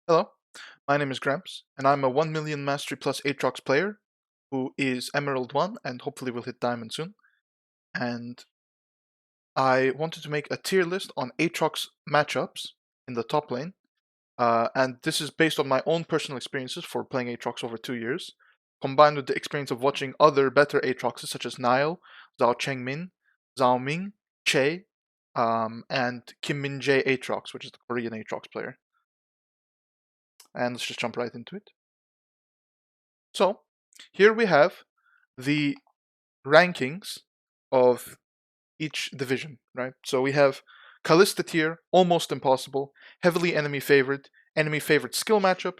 Hello, my name is Gramps, and I'm a 1 million Mastery Plus Aatrox player who is Emerald 1 and hopefully will hit Diamond soon. And I wanted to make a tier list on Aatrox matchups in the top lane. And this is based on my own personal experiences for playing Aatrox over 2 years, combined with the experience of watching other better Aatroxes such as Naayil, XiaoChengMeng, XiaoMing, Chey, and Kimminjae Aatrox, which is the Korean Aatrox player. And let's just jump right into it. So, here we have the rankings of each division, right? So we have Kalista tier, almost impossible, heavily enemy favorite skill matchup,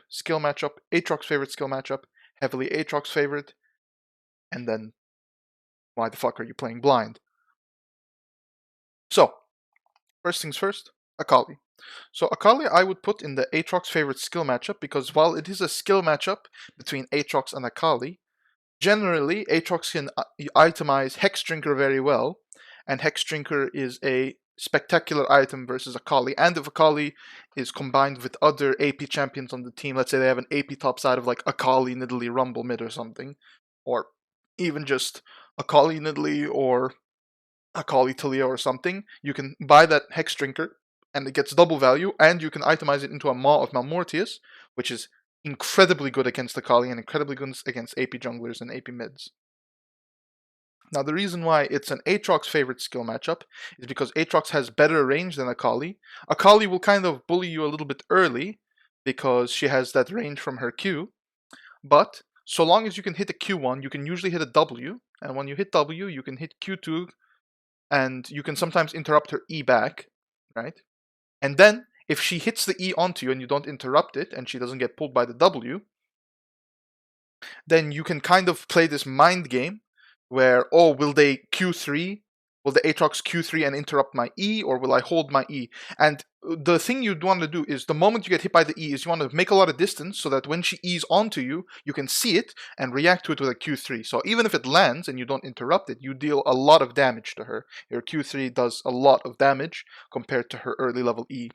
Aatrox favorite skill matchup, heavily Aatrox favorite, and then why the fuck are you playing blind? So, first things first, Akali. So Akali I would put in the Aatrox favorite skill matchup because while it is a skill matchup between Aatrox and Akali, generally, Aatrox can itemize Hex Drinker very well, and Hex Drinker is a spectacular item versus Akali, and if Akali is combined with other AP champions on the team, let's say they have an AP top side of like Akali, Nidalee, Rumble mid or something, or even just Akali, Nidalee, or Akali, Talia or something, you can buy that Hex Drinker, and it gets double value, and you can itemize it into a Maw of Malmortius, which is incredibly good against Akali and incredibly good against AP junglers and AP mids. Now, the reason why it's an Aatrox favorite skill matchup is because Aatrox has better range than Akali. Akali will kind of bully you a little bit early because she has that range from her Q, but so long as you can hit a Q1, you can usually hit a W, and when you hit W, you can hit Q2, and you can sometimes interrupt her E back, right? And then, if she hits the E onto you and you don't interrupt it, and she doesn't get pulled by the W, then you can kind of play this mind game where, oh, will they Q3? Will the Aatrox Q3 and interrupt my E, or will I hold my E? And the thing you'd want to do is the moment you get hit by the E is you want to make a lot of distance so that when she E's onto you, you can see it and react to it with a Q3. So even if it lands and you don't interrupt it, you deal a lot of damage to her. Your Q3 does a lot of damage compared to her early level E.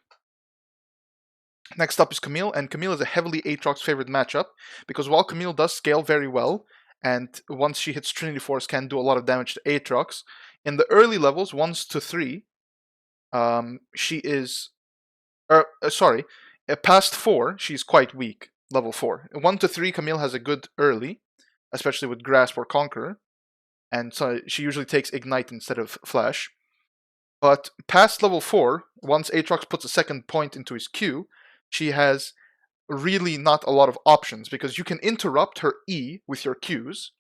Next up is Camille, and Camille is a heavily Aatrox favorite matchup because while Camille does scale very well, and once she hits Trinity Force can do a lot of damage to Aatrox, in the early levels, 1 to 3, she is, past 4, she's quite weak, level 4. 1 to 3, Camille has a good early, especially with Grasp or Conqueror, and so she usually takes Ignite instead of Flash. But past level 4, once Aatrox puts a second point into his Q, she has really not a lot of options because you can interrupt her E with your Qs.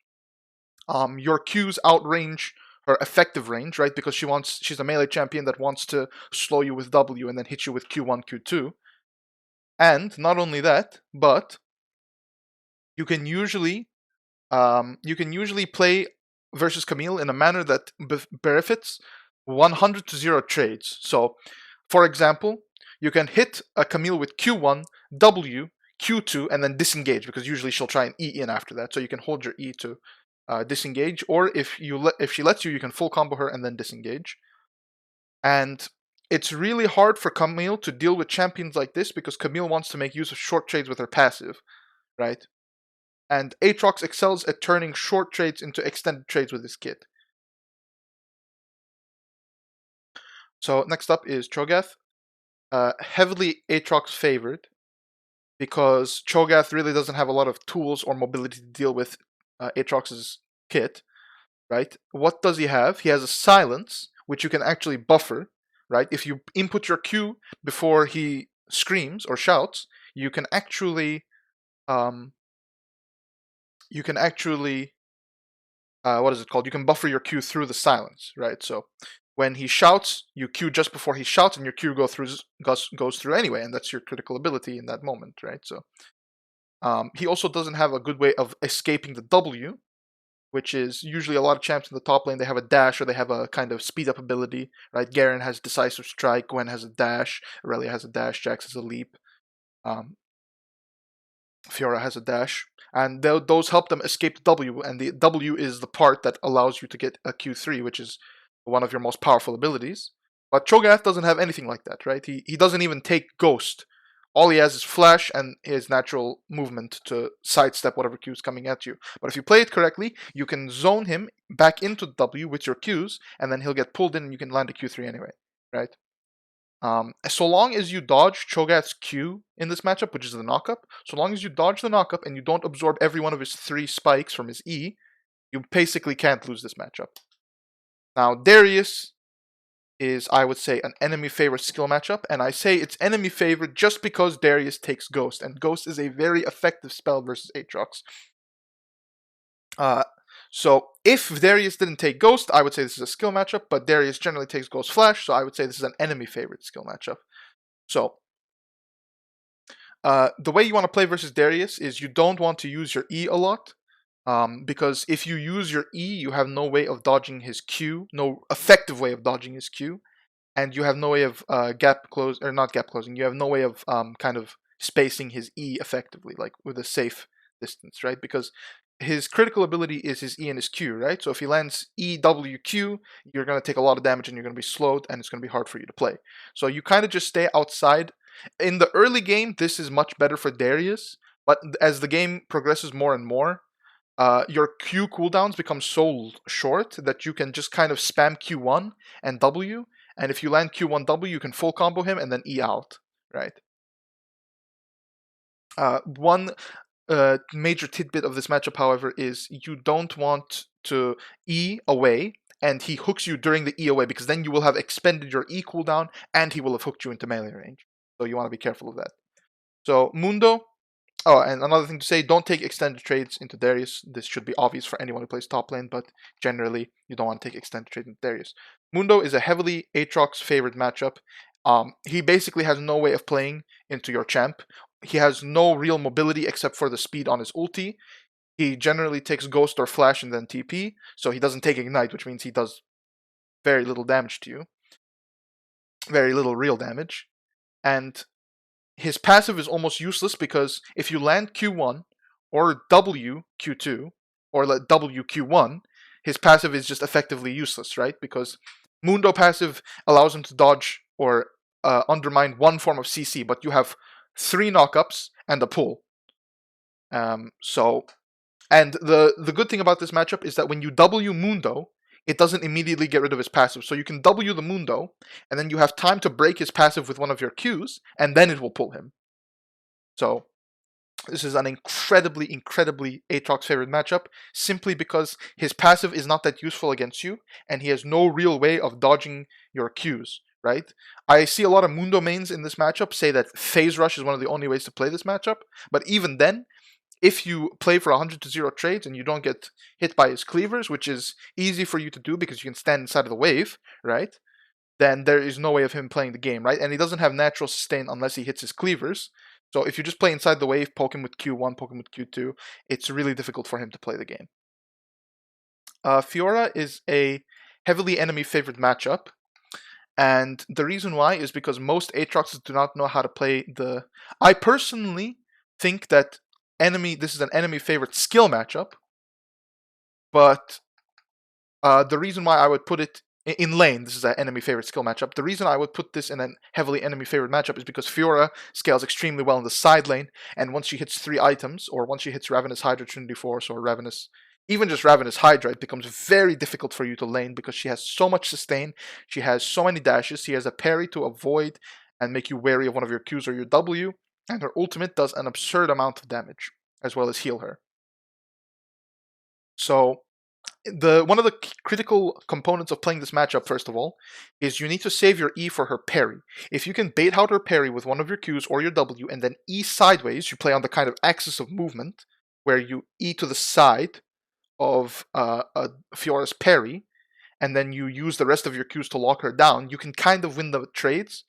Your Qs outrange her effective range, right? Because she's a melee champion that wants to slow you with W and then hit you with Q1, Q2. And not only that, but you can usually play versus Camille in a manner that benefits 100 to 0 trades. So, for example, you can hit a Camille with Q1, W, Q2, and then disengage because usually she'll try and E in after that. So you can hold your E to disengage, or if she lets you, you can full combo her and then disengage. And it's really hard for Camille to deal with champions like this because Camille wants to make use of short trades with her passive, right? And Aatrox excels at turning short trades into extended trades with his kit. So next up is Cho'Gath. Heavily Aatrox favored because Cho'Gath really doesn't have a lot of tools or mobility to deal with Aatrox's kit, right? What does he have? He has a silence, which you can actually buffer, right? If you input your Q before he screams or shouts, you can actually what is it called? You can buffer your Q through the silence, right? So when he shouts, you Q just before he shouts, and your Q goes through anyway, and that's your critical ability in that moment, right? So he also doesn't have a good way of escaping the W, which is usually a lot of champs in the top lane. They have a dash or they have a kind of speed up ability, right? Garen has Decisive Strike, Gwen has a dash, Aurelia has a dash, Jax has a leap, Fiora has a dash. And those help them escape the W, and the W is the part that allows you to get a Q3, which is one of your most powerful abilities. But Cho'Gath doesn't have anything like that, right? He doesn't even take Ghost All he has is flash and his natural movement to sidestep whatever Q is coming at you. But if you play it correctly, you can zone him back into W with your Qs, and then he'll get pulled in and you can land a Q3 anyway, right? So long as you dodge Cho'Gath's Q in this matchup, which is the knockup, so long as you dodge the knockup and you don't absorb every one of his 3 spikes from his E, you basically can't lose this matchup. Now, Darius is, I would say, an enemy favorite skill matchup, and I say it's enemy favorite just because Darius takes Ghost, and Ghost is a very effective spell versus Aatrox. So if Darius didn't take Ghost, I would say this is a skill matchup, but Darius generally takes Ghost Flash, so I would say this is an enemy favorite skill matchup. So the way you want to play versus Darius is you don't want to use your E a lot, because if you use your E, you have no way of dodging his Q, no effective way of dodging his Q, and you have no way of not gap closing, you have no way of kind of spacing his E effectively, like with a safe distance, right? Because his critical ability is his E and his Q, right? So if he lands E, W, Q, you're going to take a lot of damage and you're going to be slowed and it's going to be hard for you to play. So you kind of just stay outside. In the early game, this is much better for Darius, but as the game progresses more and more, your Q cooldowns become so short that you can just kind of spam Q1 and W, and if you land Q1 W, you can full combo him and then E out, right? One major tidbit of this matchup, however, is you don't want to E away and he hooks you during the E away, because then you will have expended your E cooldown and he will have hooked you into melee range. So you want to be careful of that. So Mundo. Oh, and another thing to say, don't take extended trades into Darius. This should be obvious for anyone who plays top lane, but generally you don't want to take extended trades into Darius. Mundo is a heavily Aatrox favored matchup. He basically has no way of playing into your champ. He has no real mobility except for the speed on his ulti. He generally takes Ghost or Flash and then TP, so he doesn't take Ignite, which means he does very little damage to you. Very little real damage. And his passive is almost useless because if you land Q1 or W Q2 or let W Q1, his passive is just effectively useless, right? Because Mundo passive allows him to dodge or undermine one form of CC, but you have 3 knockups and a pull. And the good thing about this matchup is that when you W Mundo, it doesn't immediately get rid of his passive. So you can W the Mundo, and then you have time to break his passive with one of your Qs, and then it will pull him. So this is an incredibly Aatrox favorite matchup, simply because his passive is not that useful against you, and he has no real way of dodging your Qs, right? I see a lot of Mundo mains in this matchup say that Phase Rush is one of the only ways to play this matchup, but even then, if you play for 100-0 trades and you don't get hit by his cleavers, which is easy for you to do because you can stand inside of the wave, right? Then there is no way of him playing the game, right? And he doesn't have natural sustain unless he hits his cleavers. So if you just play inside the wave, poke him with Q1, poke him with Q2, it's really difficult for him to play the game. Fiora is a heavily enemy favorite matchup. And the reason why is because most Aatroxes do not know how to play the... I personally think that this is an enemy favorite skill matchup, but the reason why I would put it in lane, this is an enemy favorite skill matchup. The reason I would put this in a heavily enemy favorite matchup is because Fiora scales extremely well in the side lane, and once she hits 3 items, or once she hits Ravenous Hydra, Trinity Force, or even just Ravenous Hydra, it becomes very difficult for you to lane because she has so much sustain, she has so many dashes, she has a parry to avoid and make you wary of one of your Qs or your W, and her ultimate does an absurd amount of damage, as well as heal her. So, one of the critical components of playing this matchup, first of all, is you need to save your E for her parry. If you can bait out her parry with one of your Qs or your W, and then E sideways, you play on the kind of axis of movement, where you E to the side of Fiora's parry, and then you use the rest of your Qs to lock her down, you can kind of win the trades,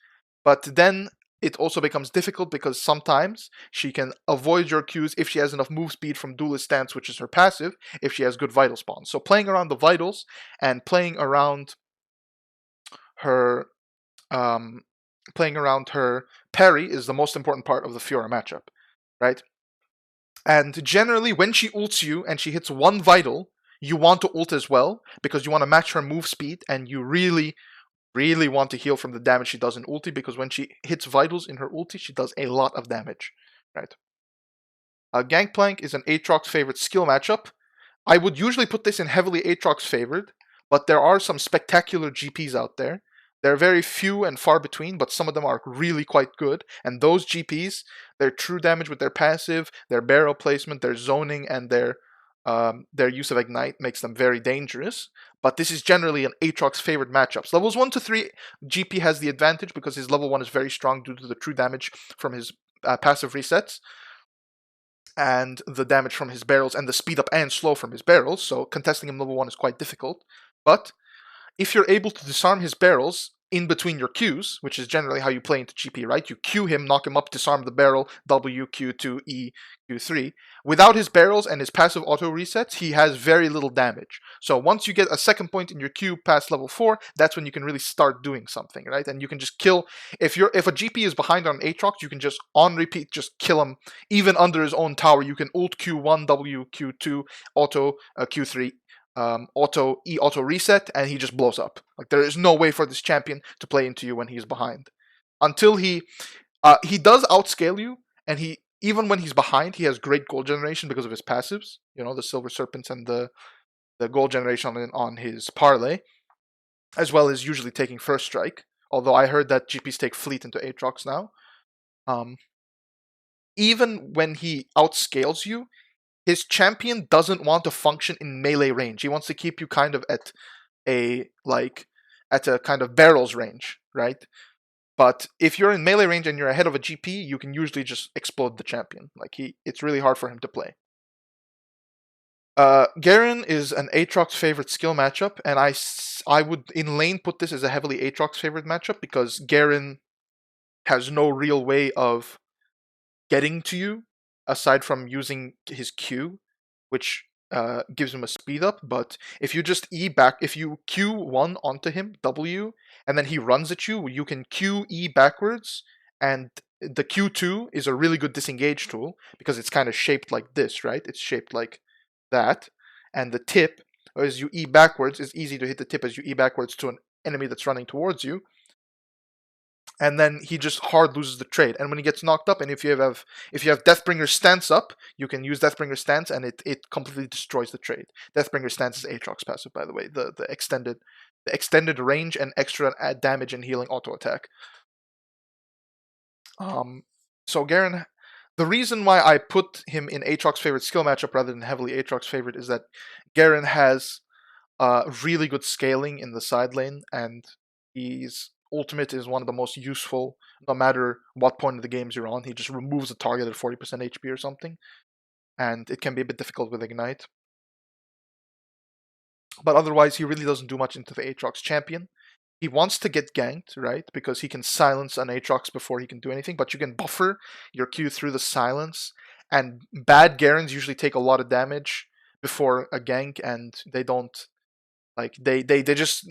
but then it also becomes difficult because sometimes she can avoid your Qs if she has enough move speed from Duelist Stance, which is her passive, if she has good vital spawns. So playing around the vitals and playing around her parry is the most important part of the Fiora matchup, right? And generally, when she ults you and she hits 1 vital, you want to ult as well, because you want to match her move speed, and you really really want to heal from the damage she does in ulti, because when she hits vitals in her ulti, she does a lot of damage, right? Gangplank is an Aatrox favorite skill matchup. I would usually put this in heavily Aatrox favored, but there are some spectacular GPs out there. They're very few and far between, but some of them are really quite good. And those GPs, their true damage with their passive, their barrel placement, their zoning, and their use of Ignite makes them very dangerous. But this is generally an Aatrox favored matchups. Levels 1 to 3, GP has the advantage because his level 1 is very strong due to the true damage from his passive resets and the damage from his barrels and the speed up and slow from his barrels, so contesting him level 1 is quite difficult. But if you're able to disarm his barrels in between your Qs, which is generally how you play into GP, right? You Q him, knock him up, disarm the barrel, W, Q2, E, Q3. Without his barrels and his passive auto resets, he has very little damage. So once you get a second point in your Q past level 4, that's when you can really start doing something, right? And you can just kill, if a GP is behind on Aatrox, you can just on repeat just kill him even under his own tower. You can ult Q1, W, Q2, auto, Q3, auto reset, and he just blows up. Like, there is no way for this champion to play into you when he's behind. Until he does outscale you, and even when he's behind, he has great gold generation because of his passives. You know, the Silver Serpents and the gold generation on his parlay, as well as usually taking first strike. Although I heard that GPs take fleet into Aatrox now. Even when he outscales you, his champion doesn't want to function in melee range. He wants to keep you kind of at a kind of barrels range, right? But if you're in melee range and you're ahead of a GP, you can usually just explode the champion. Like, it's really hard for him to play. Garen is an Aatrox favorite skill matchup, and I would in lane put this as a heavily Aatrox favorite matchup because Garen has no real way of getting to you aside from using his Q, which gives him a speed up. But if you just if you Q1 onto him, W, and then he runs at you, you can Q E backwards, and the Q2 is a really good disengage tool because it's kind of shaped like this, right? It's shaped like that, and the tip, as you E backwards, is easy to hit the tip as you E backwards to an enemy that's running towards you. And then he just hard loses the trade. And when he gets knocked up, and if you have Deathbringer's Stance up, you can use Deathbringer's Stance, and it completely destroys the trade. Deathbringer's Stance is Aatrox passive, by the way, the extended range and extra damage and healing auto attack. So Garen, the reason why I put him in Aatrox favorite skill matchup rather than heavily Aatrox favorite is that Garen has really good scaling in the side lane, and his ultimate is one of the most useful no matter what point of the games you're on. He just removes a target at 40% HP or something, and it can be a bit difficult with Ignite. But otherwise, he really doesn't do much into the Aatrox champion. He wants to get ganked, right? Because he can silence an Aatrox before he can do anything, but you can buffer your Q through the silence, and bad Garens usually take a lot of damage before a gank, and they don't, like, they just,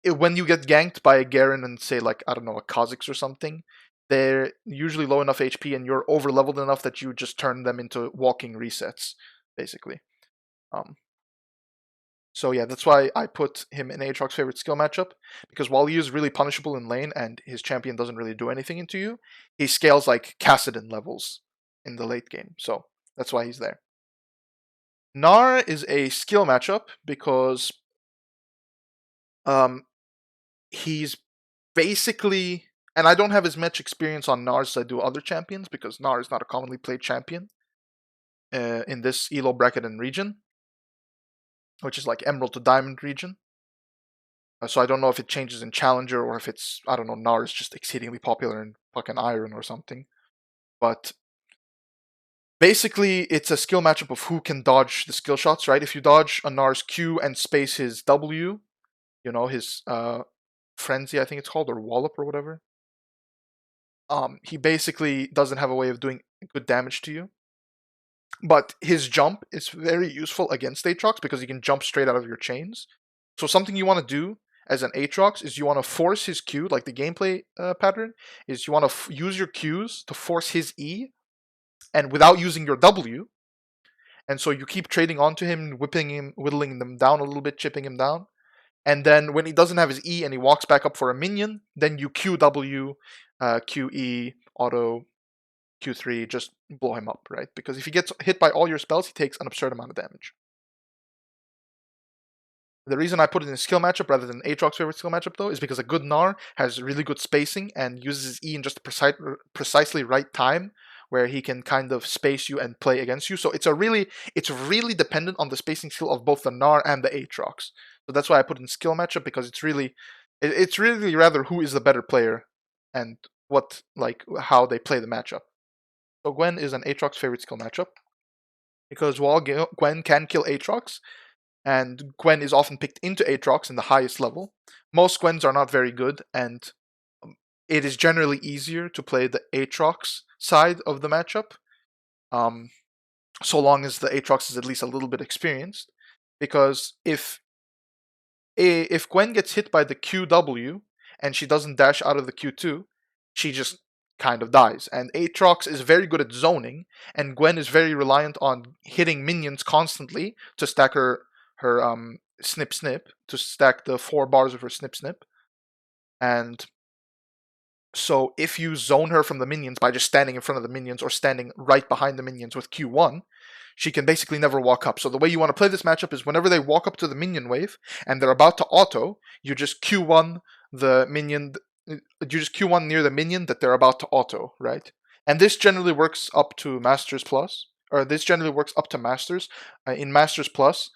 when you get ganked by a Garen and say, like, I don't know, a Kha'Zix or something, they're usually low enough HP and you're over leveled enough that you just turn them into walking resets, basically. So yeah, that's why I put him in Aatrox's favorite skill matchup, because while he is really punishable in lane and his champion doesn't really do anything into you, he scales like Kassadin levels in the late game, so that's why he's there. Gnar is a skill matchup because he's basically, and I don't have as much experience on Gnar as I do other champions, because Gnar is not a commonly played champion in this ELO bracket and region, which is like Emerald to Diamond region. So I don't know if it changes in Challenger or if it's, I don't know, Gnar is just exceedingly popular in fucking Iron or something. But basically, it's a skill matchup of who can dodge the skill shots, right? If you dodge a Gnar's Q and space his W, you know, his Frenzy, I think it's called, or Wallop or whatever, he basically doesn't have a way of doing good damage to you. But his jump is very useful against Aatrox because he can jump straight out of your chains. So something you want to do as an Aatrox is you want to force his Q, like the gameplay pattern, is you want to use your Qs to force his E, and without using your W. And so you keep trading onto him, whittling them down a little bit, chipping him down. and then when he doesn't have his E and he walks back up for a minion, then you QW, QE, auto, Q3, just blow him up, right? Because if he gets hit by all your spells, he takes an absurd amount of damage. The reason I put it in a skill matchup rather than Aatrox's favorite skill matchup, though, is because a good Gnar has really good spacing and uses his E in just the precisely right time, where he can kind of space you and play against you. So it's really dependent on the spacing skill of both the Gnar and the Aatrox. So that's why I put in skill matchup, because it's really rather who is the better player and what, like, how they play the matchup. So Gwen is an Aatrox favorite skill matchup, because while Gwen can kill Aatrox, and Gwen is often picked into Aatrox in the highest level, most Gwens are not very good, and it is generally easier to play the Aatrox side of the matchup, so long as the Aatrox is at least a little bit experienced. Because if Gwen gets hit by the QW and she doesn't dash out of the Q2, she just kind of dies. And Aatrox is very good at zoning, and Gwen is very reliant on hitting minions constantly to stack her snip snip, to stack the 4 bars of her snip snip. And so if you zone her from the minions by just standing in front of the minions or standing right behind the minions with Q1, she can basically never walk up. So the way you want to play this matchup is whenever they walk up to the minion wave and they're about to auto, you just Q1 the minion, you just Q1 near the minion that they're about to auto, right? And this generally works up to Masters Plus, or this generally works up to Masters. In Masters Plus,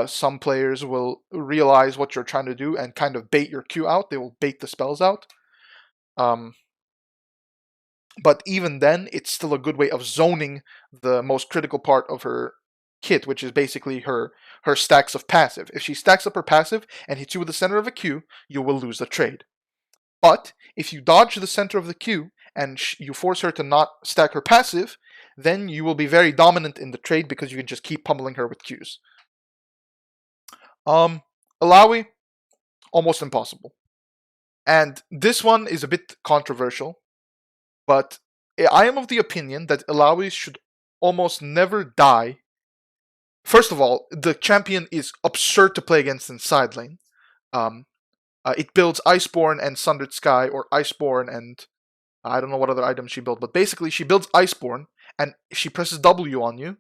some players will realize what you're trying to do and kind of bait your Q out. They will bait the spells out. But even then, it's still a good way of zoning the most critical part of her kit, which is basically her stacks of passive. If she stacks up her passive and hits you with the center of a Q, you will lose the trade. But if you dodge the center of the Q and you force her to not stack her passive, then you will be very dominant in the trade because you can just keep pummeling her with Qs. Illaoi, almost impossible. And this one is a bit controversial, but I am of the opinion that Illaoi should almost never die. First of all, the champion is absurd to play against in side lane. It builds Iceborne and Sundered Sky, or Iceborne and I don't know what other items she built, but basically she builds Iceborne and she presses W on you,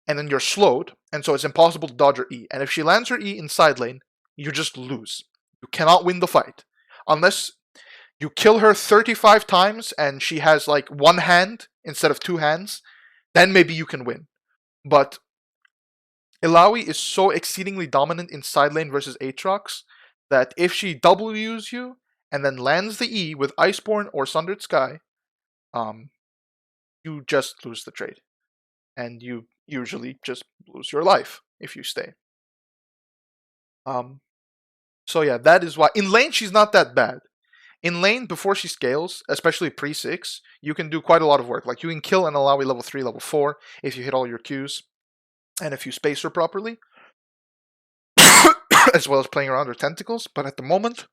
and then you're slowed, and so it's impossible to dodge her E. And if she lands her E in side lane, you just lose. You cannot win the fight. Unless you kill her 35 times and she has like 1 hand instead of 2 hands, then maybe you can win. But Illaoi is so exceedingly dominant in side lane versus Aatrox that if she W's you and then lands the E with Iceborne or Sundered Sky, you just lose the trade. And you usually just lose your life if you stay. So yeah, that is why. In lane, she's not that bad. In lane, before she scales, especially pre-6, you can do quite a lot of work. Like, you can kill an Illaoi level 3, level 4, if you hit all your Qs, and if you space her properly, as well as playing around her tentacles. But at the moment,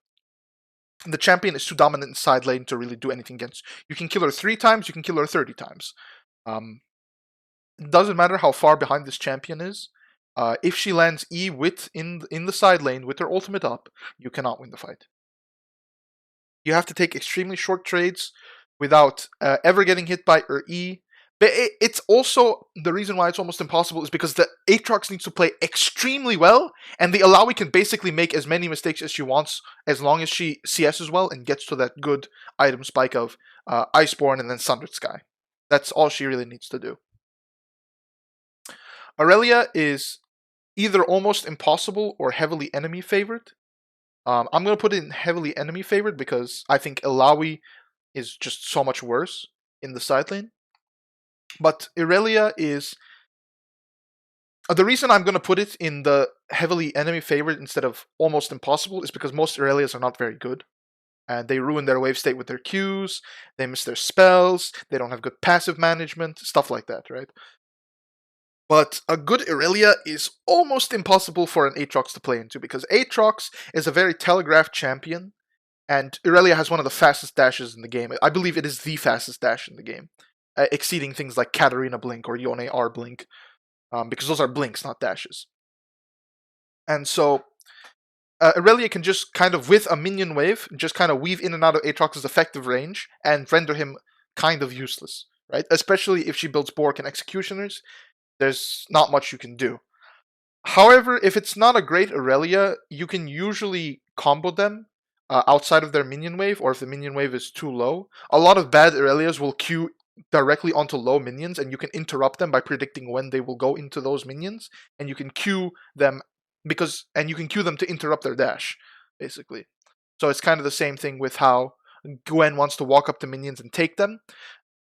the champion is too dominant in side lane to really do anything against. You can kill her 3 times, you can kill her 30 times. It doesn't matter how far behind this champion is. If she lands E in the side lane with her ultimate up, you cannot win the fight. You have to take extremely short trades without ever getting hit by her E. But it's also, the reason why it's almost impossible is because the Aatrox needs to play extremely well, and the Illaoi can basically make as many mistakes as she wants as long as she CS's well and gets to that good item spike of Iceborne and then Sundered Sky. That's all she really needs to do. Aurelia is either almost impossible or heavily enemy favored. I'm going to put it in heavily enemy favored because I think Illaoi is just so much worse in the side lane. But Aurelia is... the reason I'm going to put it in the heavily enemy favored instead of almost impossible is because most Aurelias are not very good. And they ruin their wave state with their Qs, they miss their spells, they don't have good passive management, stuff like that, right? But a good Aurelia is almost impossible for an Aatrox to play into, because Aatrox is a very telegraphed champion, and Aurelia has one of the fastest dashes in the game. I believe it is the fastest dash in the game, exceeding things like Katarina Blink or Yone R Blink, because those are blinks, not dashes. And so, Irelia can just kind of, with a minion wave, just kind of weave in and out of Aatrox's effective range and render him kind of useless, right? Especially if she builds Bork and Executioners, there's not much you can do. However, if it's not a great Irelia, you can usually combo them outside of their minion wave, or if the minion wave is too low. A lot of bad Irelias will queue directly onto low minions, and you can interrupt them by predicting when they will go into those minions, and you can queue them to interrupt their dash, basically. So it's kind of the same thing with how Gwen wants to walk up to minions and take them.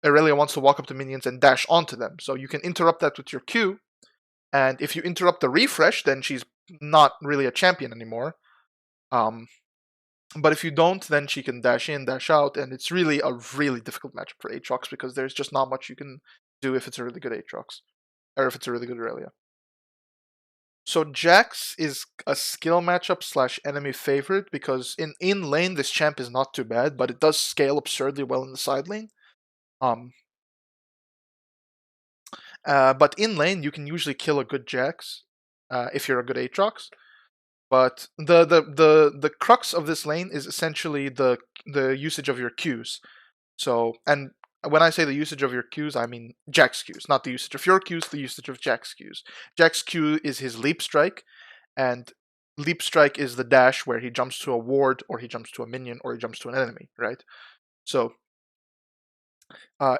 Irelia wants to walk up to minions and dash onto them. So you can interrupt that with your Q, and if you interrupt the refresh, then she's not really a champion anymore. But if you don't, then she can dash in, dash out, and it's really a really difficult matchup for Aatrox because there's just not much you can do if it's a really good Aatrox, or if it's a really good Irelia. So Jax is a skill matchup slash enemy favorite because in lane this champ is not too bad, but it does scale absurdly well in the side lane. But in lane you can usually kill a good Jax if you're a good Aatrox. But the crux of this lane is essentially the usage of your Qs. So, and when I say the usage of your Qs, I mean Jax Qs, not the usage of your Qs, the usage of Jax Qs. Jax Q is his leap strike, and leap strike is the dash where he jumps to a ward, or he jumps to a minion, or he jumps to an enemy, right? So,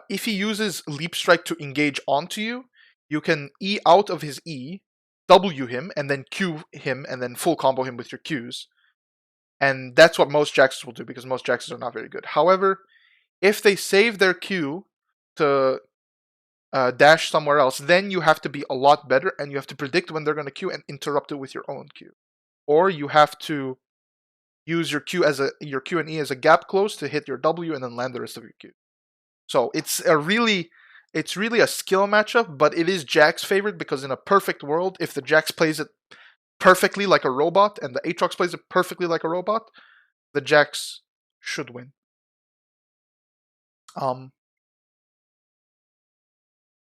if he uses leap strike to engage onto you, you can E out of his E, W him, and then Q him, and then full combo him with your Qs. And that's what most Jaxes will do, because most Jaxes are not very good. However, if they save their Q to dash somewhere else, then you have to be a lot better, and you have to predict when they're going to Q and interrupt it with your own Q. Or you have to use your Q and E as a gap close to hit your W and then land the rest of your Q. So it's really a skill matchup, but it is Jax favorite because in a perfect world, if the Jax plays it perfectly like a robot and the Aatrox plays it perfectly like a robot, the Jax should win.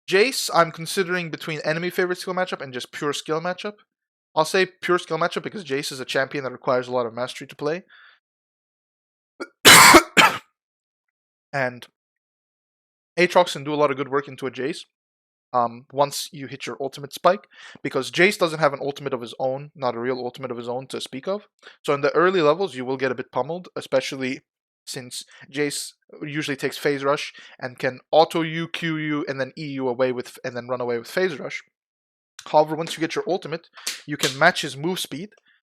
Jace, I'm considering between enemy favorite skill matchup and just pure skill matchup. I'll say pure skill matchup because Jace is a champion that requires a lot of mastery to play. And Aatrox can do a lot of good work into a Jace once you hit your ultimate spike, because Jace doesn't have an ultimate of his own, not a real ultimate of his own to speak of. So in the early levels, you will get a bit pummeled, especially since Jace usually takes Phase Rush and can auto you, Q you, and then E you away with, and then run away with Phase Rush. However, once you get your ultimate, you can match his move speed,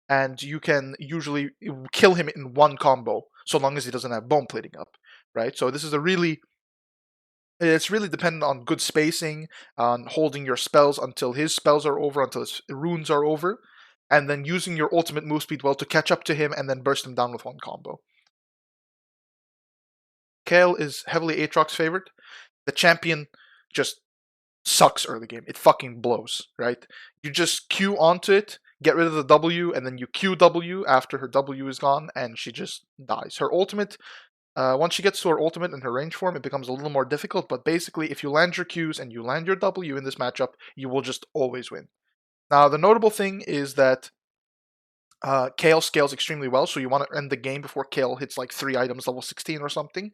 and you can usually kill him in one combo, so long as he doesn't have bone plating up, right? So this is it's really dependent on good spacing, on holding your spells until his spells are over, until his runes are over, and then using your ultimate move speed well to catch up to him and then burst him down with one combo. Kayle is heavily Aatrox favorite. The champion just sucks early game. It fucking blows, right? You just Q onto it, get rid of the W, and then you Q W after her W is gone, and she just dies. Her ultimate, once she gets to her ultimate and her range form, it becomes a little more difficult, but basically, if you land your Qs and you land your W in this matchup, you will just always win. Now, the notable thing is that Kayle scales extremely well, so you want to end the game before Kayle hits like 3 items level 16 or something.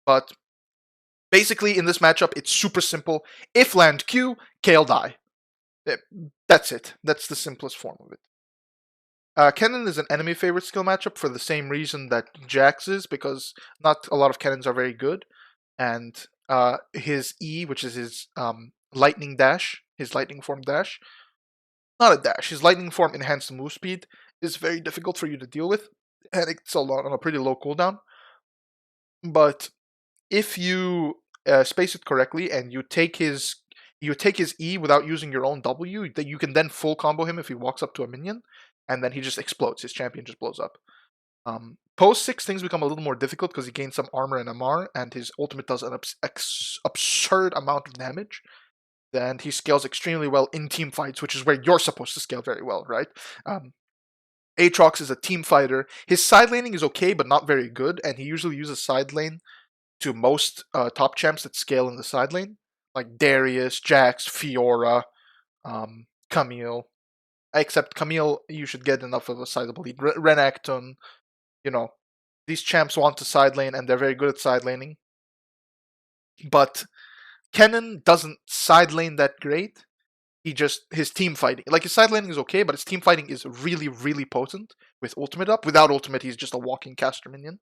But basically, in this matchup, it's super simple. If land Q, Kayle die. That's it. That's the simplest form of it. Kennen is an enemy favorite skill matchup for the same reason that Jax is, because not a lot of Kennens are very good, and his E, which is his lightning dash, his lightning form dash, not a dash, his lightning form enhanced move speed is very difficult for you to deal with, and it's on a pretty low cooldown. But if you space it correctly and you take his E without using your own W, that you can then full combo him if he walks up to a minion, and then he just explodes. His champion just blows up. Post 6, things become a little more difficult because he gains some armor and MR, and his ultimate does an absurd amount of damage. And he scales extremely well in team fights, which is where you're supposed to scale very well, right? Aatrox is a team fighter. His side laning is okay, but not very good, and he usually uses side lane to most top champs that scale in the side lane, like Darius, Jax, Fiora, Camille. Except Camille, you should get enough of a sizable lead. Renekton, you know, these champs want to side lane, and they're very good at side laning. But Kennen doesn't side lane that great. His team fighting, like his side laning is okay, but his team fighting is really, really potent with ultimate up. Without ultimate, he's just a walking caster minion.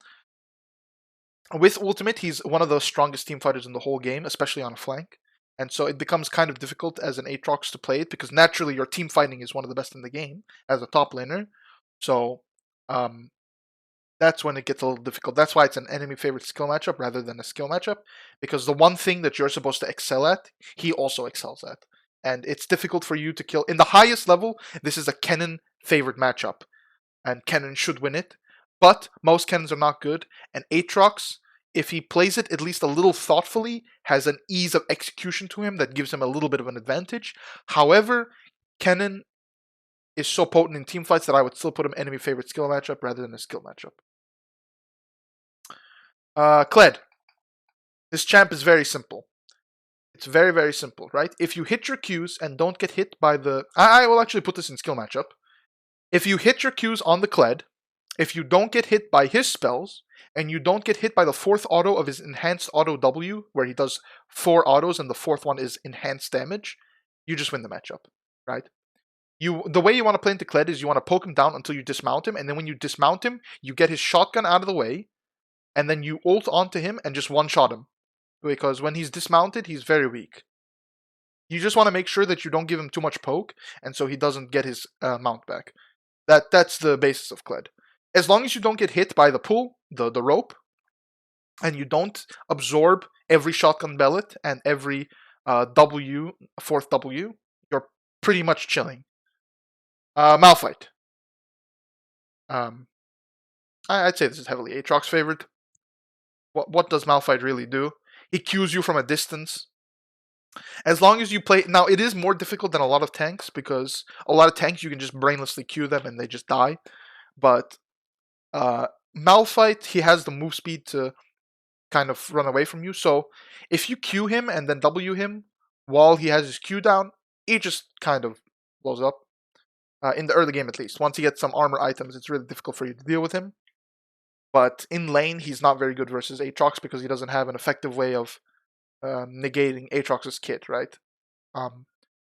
With ultimate, he's one of the strongest team fighters in the whole game, especially on a flank. And so it becomes kind of difficult as an Aatrox to play it, because naturally your team fighting is one of the best in the game as a top laner. So that's when it gets a little difficult. That's why it's an enemy favorite skill matchup rather than a skill matchup, because the one thing that you're supposed to excel at, he also excels at. And it's difficult for you to kill. In the highest level, this is a Kennen favorite matchup, and Kennen should win it. But most Kennens are not good, and Aatrox, if he plays it at least a little thoughtfully, has an ease of execution to him that gives him a little bit of an advantage. However, Kennen is so potent in team fights that I would still put him enemy favorite skill matchup rather than a skill matchup. Kled. This champ is very simple. It's very, very simple, right? If you hit your Qs and don't get hit by the... I will actually put this in skill matchup. If you hit your Qs on the Kled, if you don't get hit by his spells, and you don't get hit by the 4th auto of his enhanced auto W, where he does 4 autos and the 4th one is enhanced damage, you just win the matchup, right? The way you want to play into Kled is you want to poke him down until you dismount him, and then when you dismount him, you get his shotgun out of the way, and then you ult onto him and just one-shot him. Because when he's dismounted, he's very weak. You just want to make sure that you don't give him too much poke, and so he doesn't get his mount back. That's the basis of Kled. As long as you don't get hit by the pull, the rope, and you don't absorb every shotgun bellet and every 4th W, you're pretty much chilling. Malphite. I'd say this is heavily Aatrox favorite. What does Malphite really do? He Qs you from a distance. As long as you play... Now, it is more difficult than a lot of tanks, because a lot of tanks, you can just brainlessly Q them and they just die. But Malphite, he has the move speed to kind of run away from you. So if you Q him and then W him while he has his Q down, he just kind of blows up. In the early game, at least. Once he gets some armor items, it's really difficult for you to deal with him. But in lane, he's not very good versus Aatrox because he doesn't have an effective way of negating Aatrox's kit, right?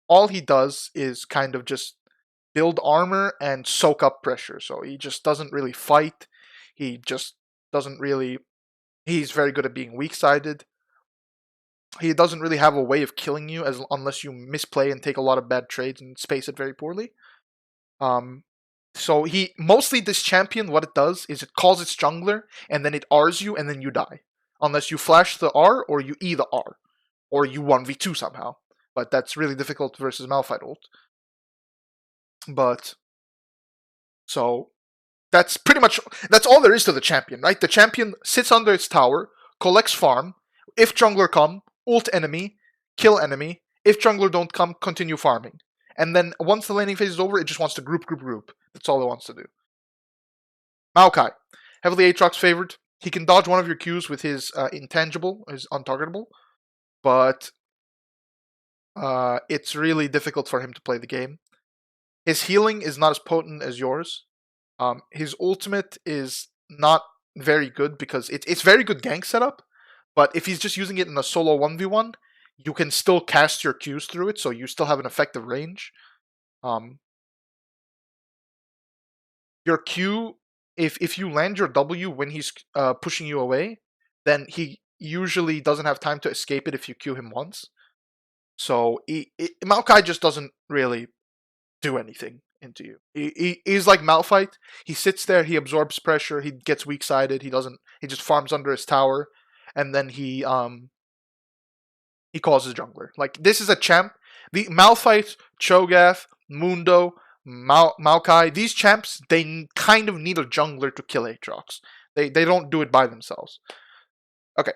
All he does is kind of just build armor and soak up pressure. So he just doesn't really fight. He just doesn't really... He's very good at being weak-sided. He doesn't really have a way of killing you unless you misplay and take a lot of bad trades and space it very poorly. So mostly this champion, what it does is it calls its jungler, and then it Rs you, and then you die. Unless you flash the R, or you E the R. Or you 1v2 somehow. But that's really difficult versus Malphite ult. But... So... That's pretty much... That's all there is to the champion, right? The champion sits under its tower, collects farm. If jungler come, ult enemy, kill enemy. If jungler don't come, continue farming. And then once the laning phase is over, it just wants to group. That's all it wants to do. Maokai. Heavily Aatrox favored. He can dodge one of your Qs with his intangible, his untargetable. But it's really difficult for him to play the game. His healing is not as potent as yours. His ultimate is not very good because it's very good gank setup. But if he's just using it in a solo 1v1, you can still cast your Qs through it, so you still have an effective range. Your Q, if you land your W when he's pushing you away, then he usually doesn't have time to escape it if you Q him once. So Maokai just doesn't really do anything into you. He's like Malphite. He sits there, he absorbs pressure, he gets weak-sided, he just farms under his tower, and then he calls his jungler. Like, this is a champ. The Malphite, Cho'Gath, Mundo, Maokai, these champs, they kind of need a jungler to kill Aatrox. They don't do it by themselves. Okay.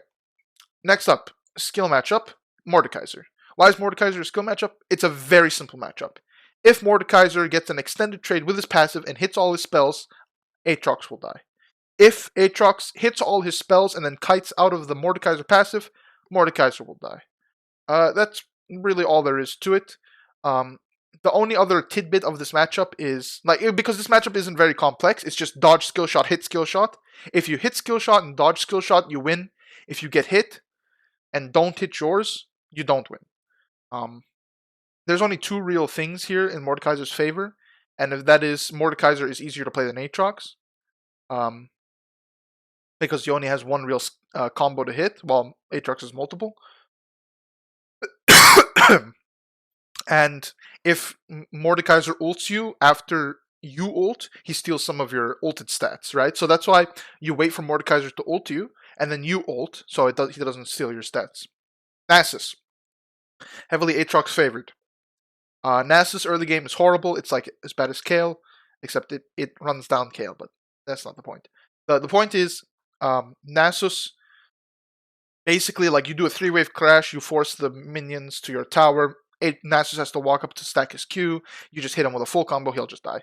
Next up, skill matchup, Mordekaiser. Why is Mordekaiser a skill matchup? It's a very simple matchup. If Mordekaiser gets an extended trade with his passive and hits all his spells, Aatrox will die. If Aatrox hits all his spells and then kites out of the Mordekaiser passive, Mordekaiser will die. That's really all there is to it. the only other tidbit of this matchup is, like, because this matchup isn't very complex, it's just dodge skill shot, hit skill shot. If you hit skill shot and dodge skill shot, you win. If you get hit and don't hit yours, you don't win. There's only two real things here in Mordekaiser's favor, and if that is, Mordekaiser is easier to play than Aatrox, because he only has one real combo to hit, while Aatrox has multiple. And if Mordekaiser ults you after you ult, he steals some of your ulted stats, right? So that's why you wait for Mordekaiser to ult you, and then you ult, so he doesn't steal your stats. Nasus. Heavily Aatrox favored. Nasus early game is horrible. It's like as bad as Kale, except it runs down Kale, but that's not the point. The point is, Nasus, basically, like, you do a 3-wave crash, you force the minions to your tower, Nasus has to walk up to stack his Q, you just hit him with a full combo, he'll just die.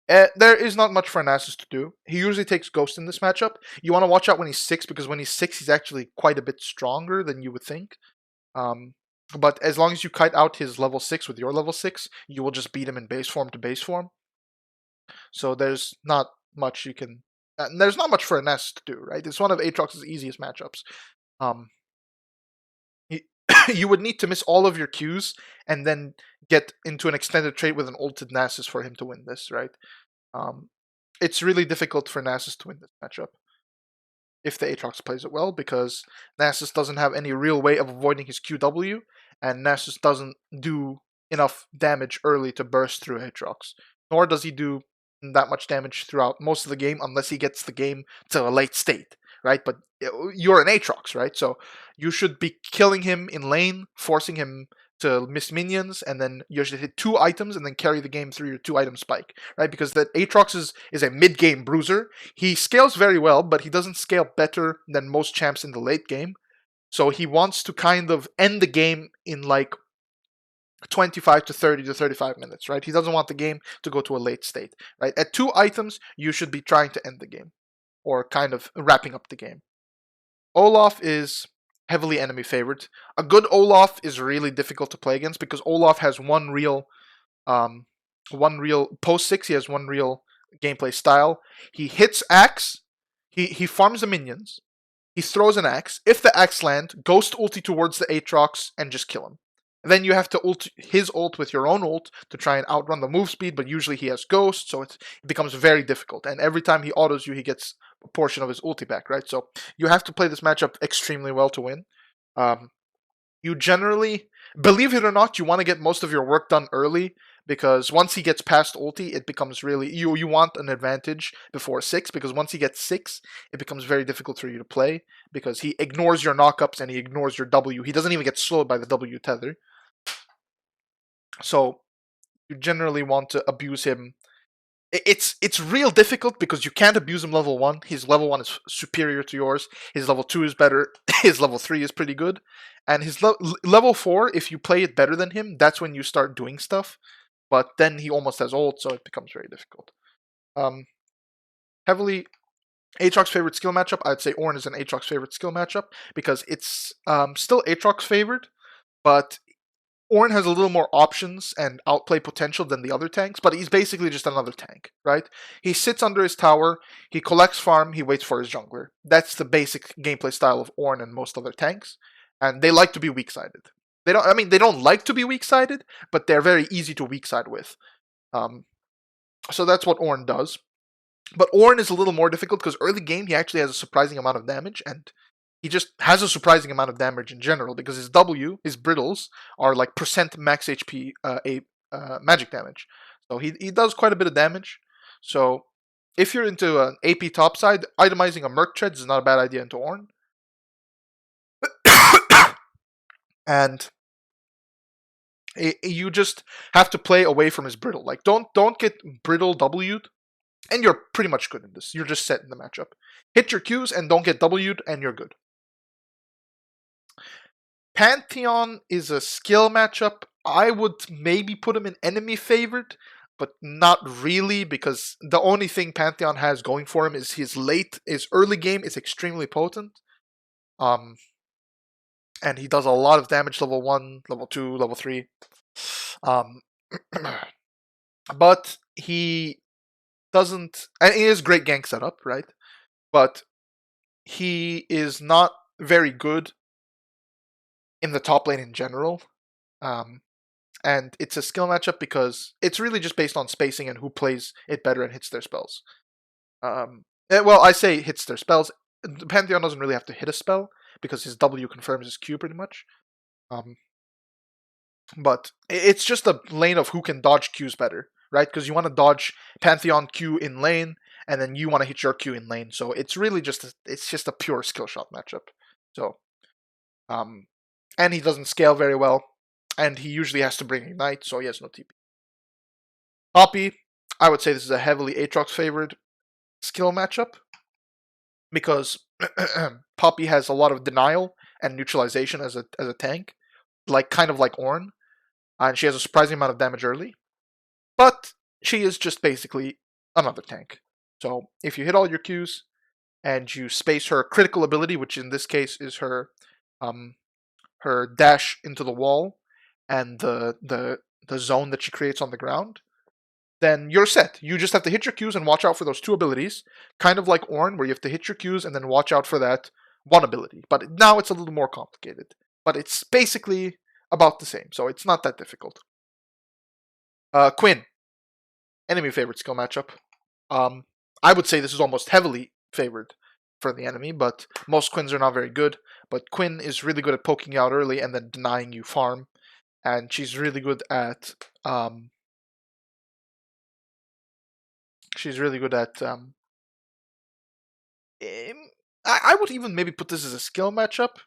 There is not much for Nasus to do. He usually takes Ghost in this matchup. You want to watch out when he's 6, because when he's 6, he's actually quite a bit stronger than you would think. But as long as you kite out his level 6 with your level 6, you will just beat him in base form to base form. So there's not much you can... there's not much for a Nasus to do, right? It's one of Aatrox's easiest matchups. You would need to miss all of your Qs and then get into an extended trade with an ulted Nasus for him to win this, right? It's really difficult for Nasus to win this matchup if the Aatrox plays it well, because Nasus doesn't have any real way of avoiding his QW, and Nasus doesn't do enough damage early to burst through Aatrox, nor does he do that much damage throughout most of the game unless he gets the game to a late state, right? But you're an Aatrox, right? So you should be killing him in lane, forcing him to miss minions, and then you should hit 2 items and then carry the game through your 2-item spike, right? Because that Aatrox is a mid-game bruiser. He scales very well, but he doesn't scale better than most champs in the late game. So he wants to kind of end the game in like 25 to 30 to 35 minutes, right? He doesn't want the game to go to a late state, right? At 2 items, you should be trying to end the game, or kind of wrapping up the game. Olaf is heavily enemy favored. A good Olaf is really difficult to play against because Olaf has one real post 6. He has one real gameplay style. He hits axe. He farms the minions. He throws an axe. If the axe lands, ghost ulti towards the Aatrox and just kill him. And then you have to ult his ult with your own ult to try and outrun the move speed, but usually he has ghost, so it becomes very difficult. And every time he autos you, he gets a portion of his ulti back, right? So you have to play this matchup extremely well to win. You generally, believe it or not, you want to get most of your work done early, because once he gets past ulti, it becomes really, you want an advantage before 6, because once he gets 6, it becomes very difficult for you to play, because he ignores your knockups and he ignores your W. He doesn't even get slowed by the W tether. So you generally want to abuse him. It's real difficult because you can't abuse him level 1. His level 1 is superior to yours. His level 2 is better. His level 3 is pretty good. And his level 4, if you play it better than him, that's when you start doing stuff. But then he almost has ult, so it becomes very difficult. Heavily Aatrox favorite skill matchup, I'd say Ornn is an Aatrox favorite skill matchup because it's still Aatrox favored, but Ornn has a little more options and outplay potential than the other tanks, but he's basically just another tank, right? He sits under his tower, he collects farm, he waits for his jungler. That's the basic gameplay style of Ornn and most other tanks, and they like to be weak-sided. They don't like to be weak-sided, but they're very easy to weak-side with. So that's what Ornn does. But Ornn is a little more difficult because early game he actually has a surprising amount of damage, and he just has a surprising amount of damage in general because his W, his brittles, are like percent max HP magic damage. So he does quite a bit of damage. So if you're into an AP topside, itemizing a Merc Treads is not a bad idea into Ornn. And you just have to play away from his brittle. Like don't get brittle W'd, and you're pretty much good in this. You're just set in the matchup. Hit your Qs and don't get W'd, and you're good. Pantheon is a skill matchup. I would maybe put him in enemy favored, but not really, because the only thing Pantheon has going for him is his early game is extremely potent. And he does a lot of damage level 1, level 2, level 3. but he doesn't, and he is great gank setup, right? But he is not very good in the top lane in general. And it's a skill matchup because it's really just based on spacing and who plays it better and hits their spells. Well, I say hits their spells. The Pantheon doesn't really have to hit a spell because his W confirms his Q pretty much. But it's just a lane of who can dodge Qs better, right? Because you want to dodge Pantheon Q in lane, and then you want to hit your Q in lane. So it's really just a pure skill shot matchup. So, and he doesn't scale very well, and he usually has to bring Ignite, so he has no TP. Poppy, I would say this is a heavily Aatrox favored skill matchup because Poppy has a lot of denial and neutralization as a tank, kind of like Ornn, and she has a surprising amount of damage early. But she is just basically another tank. So if you hit all your Qs and you space her critical ability, which in this case is her her dash into the wall and the zone that she creates on the ground, then you're set. You just have to hit your Qs and watch out for those two abilities, kind of like Ornn, where you have to hit your Qs and then watch out for that one ability. But now it's a little more complicated. But it's basically about the same, so it's not that difficult. Quinn, enemy favorite skill matchup. I would say this is almost heavily favored for the enemy, but most Quinns are not very good. But Quinn is really good at poking you out early and then denying you farm, and she's really good at I would even maybe put this as a skill matchup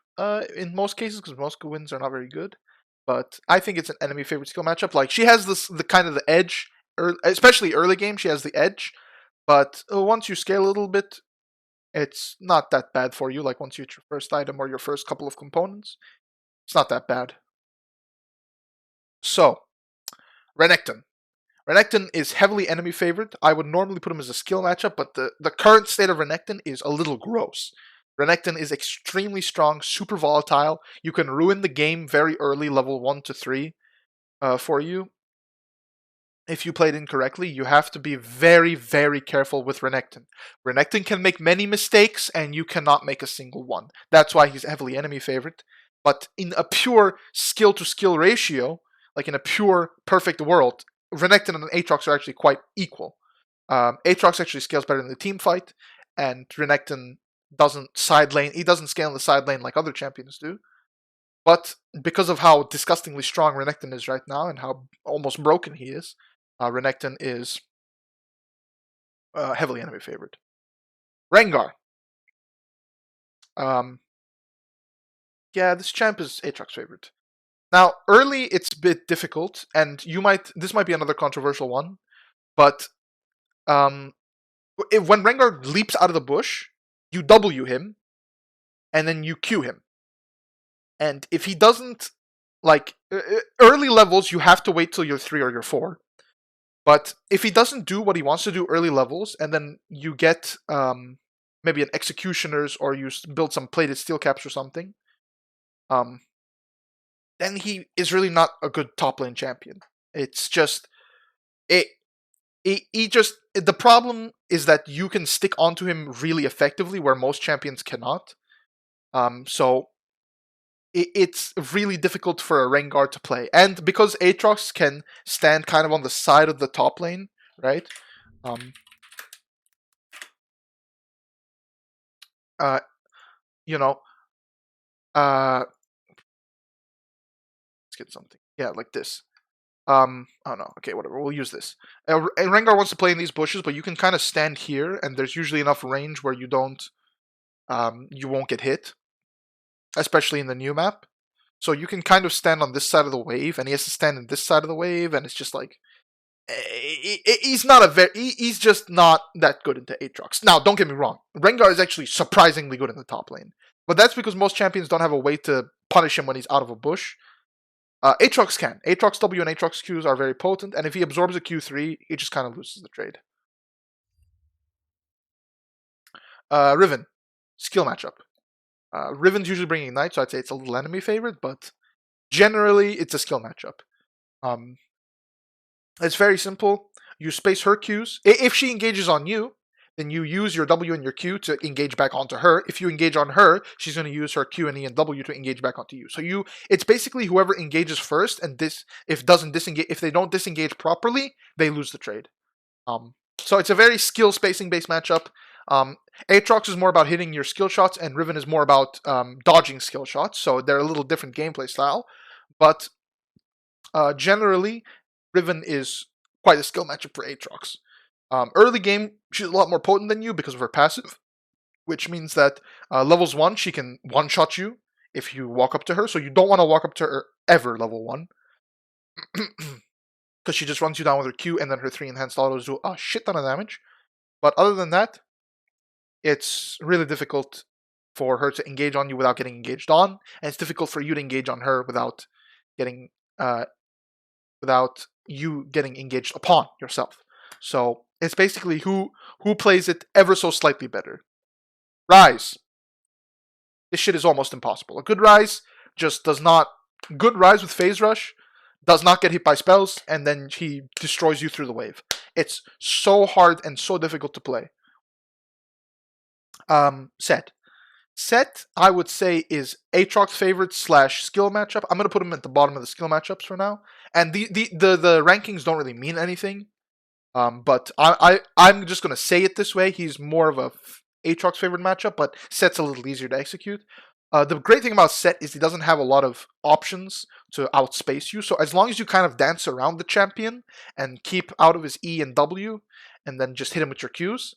in most cases because most Quinns are not very good. But I think it's an enemy favorite skill matchup. Like she has the kind of the edge, especially early game. She has the edge, but once you scale a little bit, it's not that bad for you. Like once you hit your first item or your first couple of components, it's not that bad. So, Renekton. Renekton is heavily enemy favored. I would normally put him as a skill matchup, but the current state of Renekton is a little gross. Renekton is extremely strong, super volatile. You can ruin the game very early, level 1 to 3 for you. If you played incorrectly, you have to be very, very careful with Renekton. Renekton can make many mistakes, and you cannot make a single one. That's why he's heavily enemy favorite. But in a pure skill-to-skill ratio, like in a pure perfect world, Renekton and Aatrox are actually quite equal. Aatrox actually scales better in the team fight, and Renekton doesn't side lane. He doesn't scale in the side lane like other champions do. But because of how disgustingly strong Renekton is right now and how almost broken he is, Renekton is heavily enemy favored. Rengar. Yeah, this champ is Aatrox favorite. Now, early it's a bit difficult, and this might be another controversial one, but when Rengar leaps out of the bush, you W him, and then you Q him. And if he doesn't, like, early levels, you have to wait till you're 3 or you're 4. But if he doesn't do what he wants to do early levels, and then you get maybe an Executioner's or you build some plated steel caps or something, then he is really not a good top lane champion. It's just the problem is that you can stick onto him really effectively where most champions cannot. So it's really difficult for a Rengar to play. And because Aatrox can stand kind of on the side of the top lane, right? You know, let's get something. Yeah, like this. Oh no, okay, whatever, we'll use this. Rengar wants to play in these bushes, but you can kind of stand here, and there's usually enough range where you won't get hit. Especially in the new map. So you can kind of stand on this side of the wave, and he has to stand in this side of the wave, and it's just like he's just not that good into Aatrox. Now, don't get me wrong, Rengar is actually surprisingly good in the top lane, but that's because most champions don't have a way to punish him when he's out of a bush. Aatrox can. Aatrox W and Aatrox Qs are very potent, and if he absorbs a Q3, he just kind of loses the trade. Riven, skill matchup. Riven's usually bringing Ignite, so I'd say it's a little enemy favorite, but generally it's a skill matchup. It's very simple. You space her Qs. If she engages on you, then you use your W and your Q to engage back onto her. If you engage on her, she's going to use her Q and E and W to engage back onto you. So it's basically whoever engages first, and if they don't disengage properly, they lose the trade. So it's a very skill spacing based matchup. Aatrox is more about hitting your skill shots, and Riven is more about dodging skill shots. So they're a little different gameplay style, but generally, Riven is quite a skill matchup for Aatrox. Early game, she's a lot more potent than you because of her passive, which means that levels 1, she can one-shot you if you walk up to her. So you don't want to walk up to her ever level 1. Because she just runs you down with her Q, and then her 3 enhanced autos do a shit ton of damage. But other than that, it's really difficult for her to engage on you without getting engaged on, and it's difficult for you to engage on her without you getting engaged upon yourself. So it's basically who plays it ever so slightly better. Rise. This shit is almost impossible. A good Rise just does not... Good Rise with Phase Rush does not get hit by spells, and then he destroys you through the wave. It's so hard and so difficult to play. Set, I would say, is Aatrox's favorite / skill matchup. I'm going to put him at the bottom of the skill matchups for now. And the rankings don't really mean anything. But I'm just going to say it this way. He's more of a Aatrox's favorite matchup, but Set's a little easier to execute. The great thing about Set is he doesn't have a lot of options to outspace you. So as long as you kind of dance around the champion and keep out of his E and W, and then just hit him with your Qs,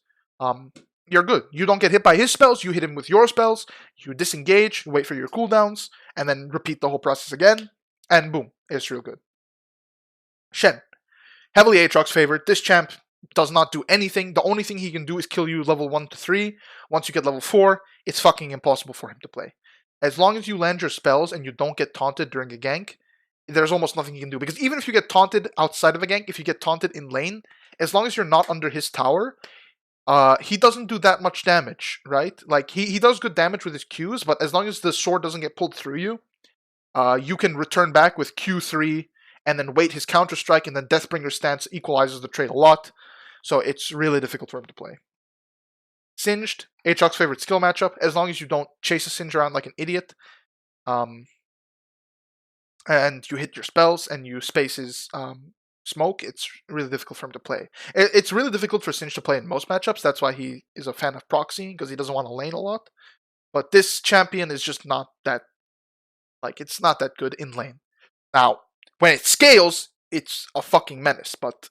you're good. You don't get hit by his spells, you hit him with your spells, you disengage, you wait for your cooldowns, and then repeat the whole process again, and boom, it's real good. Shen. Heavily Aatrox's favorite. This champ does not do anything. The only thing he can do is kill you level 1 to 3. Once you get level 4, it's fucking impossible for him to play. As long as you land your spells and you don't get taunted during a gank, there's almost nothing you can do. Because even if you get taunted outside of a gank, if you get taunted in lane, as long as you're not under his tower, he doesn't do that much damage, right? Like, he does good damage with his Qs, but as long as the sword doesn't get pulled through you, you can return back with Q3, and then wait his counter-strike, and then Deathbringer stance equalizes the trade a lot. So it's really difficult for him to play. Singed, Aatrox's favorite skill matchup, as long as you don't chase a Singe around like an idiot. And you hit your spells, and you space his smoke, it's really difficult for him to play. It's really difficult for Singe to play in most matchups, that's why he is a fan of proxying, because he doesn't want to lane a lot. But this champion is just not that, like, it's not that good in lane. Now, when it scales, it's a fucking menace, but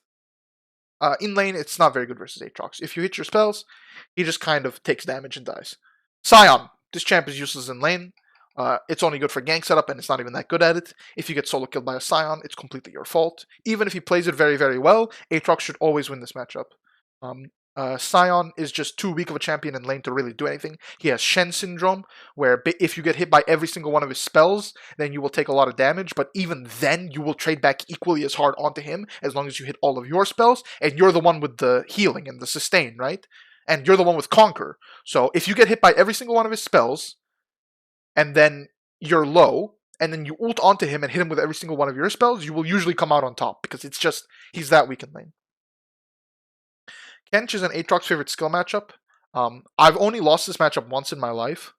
in lane, it's not very good versus Aatrox. If you hit your spells, he just kind of takes damage and dies. Sion. This champ is useless in lane. It's only good for gank setup, and it's not even that good at it. If you get solo killed by a Sion, it's completely your fault. Even if he plays it very, very well, Aatrox should always win this matchup. Sion is just too weak of a champion in lane to really do anything. He has Shen syndrome, where if you get hit by every single one of his spells, then you will take a lot of damage, but even then, you will trade back equally as hard onto him, as long as you hit all of your spells, and you're the one with the healing and the sustain, right? And you're the one with Conquer. So if you get hit by every single one of his spells, and then you're low, and then you ult onto him and hit him with every single one of your spells, you will usually come out on top, because it's just, he's that weak in lane. Kench is an Aatrox's favorite skill matchup. I've only lost this matchup once in my life,